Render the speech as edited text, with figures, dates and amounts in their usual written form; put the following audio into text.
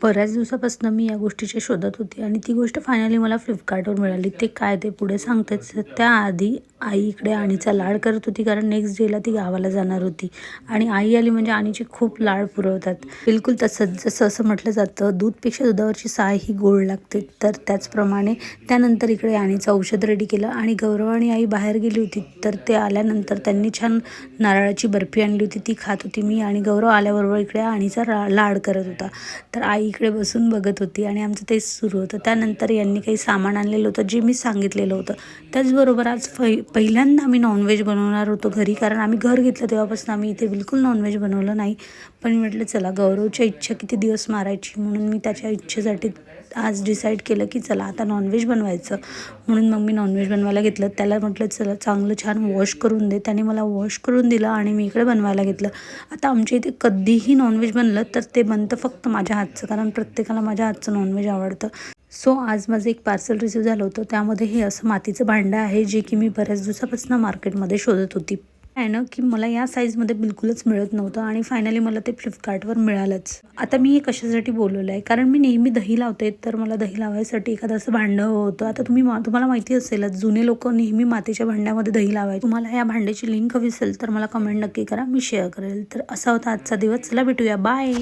बऱ्याच दिवसापासून मी या गोष्टीच्या शोधात होती आणि ती गोष्ट फायनली मला फ्लिपकार्टवर मिळाली. ते काय ते पुढे सांगतेच. त्याआधी आई इकडे आणीचा लाड करत होती, कारण नेक्स्ट डेला ती गावाला जाणार होती आणि आई आली म्हणजे आणीची खूप लाड पुरवतात. बिलकुल तसंच, जसं असं म्हटलं जातं दूधपेक्षा दुधावरची साय ही गोड लागते, तर त्याचप्रमाणे त्यानंतर इकडे आणीचं औषध रेडी केलं आणि गौरव आणि आई बाहेर गेली होती. तर ते आल्यानंतर त्यांनी छान नारळाची बर्फी आणली होती, ती खात होती मी आणि गौरव आल्याबरोबर इकडे आणीचा लाड करत होता. तर आई इकडे बसून बघत होती आणि आमचं तेच सुरू होतं. त्यानंतर यांनी काही सामान आणलेलं होतं जे मी सांगितलेलं होतं. त्याचबरोबर आज पहिल्यांदा आम्ही नॉनव्हेज बनवणार होतो घरी, कारण आम्ही घर घेतलं तेव्हापासून आम्ही इथे बिलकुल नॉनव्हेज बनवलं नाही. पण मी म्हटलं चला गौरवच्या इच्छा किती दिवस मारायची, म्हणून मी त्याच्या इच्छेसाठी आज डिसाईड केलं की चला आता नॉनव्हेज बनवायचं. म्हणून मग मी नॉनव्हेज बनवायला घेतलं. त्याला म्हटलं चला चांगलं छान वॉश करून दे. त्याने मला वॉश करून दिलं आणि मी इकडे बनवायला घेतलं. आता आमच्या इथे कधीही नॉनव्हेज बनलं तर ते बनतं फक्त माझ्या हातचं, कारण प्रत्येकाला माझ्या हातचं नॉनव्हेज आवडतं. सो आज माझं एक पार्सल रिसीव झालं होतं. त्यामध्ये हे असं मातीचं भांडं आहे, जे की मी बऱ्याच दिवसापासून मार्केटमध्ये शोधत होती. आहे ना की मला या साईजमध्ये बिलकुलच मिळत नव्हतं आणि फायनली मला ते फ्लिपकार्टवर मिळालंच. आता मी हे कशासाठी बोलवलं आहे, कारण मी नेहमी दही लावते, तर मला दही लावायसाठी एखादं असं भांडं होतं. आता तुम्हाला माहिती असेलच, जुने लोक नेहमी मातीच्या भांड्यामध्ये दही लावायचे. तुम्हाला या भांड्याची लिंक हवी असेल तर मला कमेंट नक्की करा, मी शेअर करेल. तर असा होता आजचा दिवस. चला भेटूया, बाय.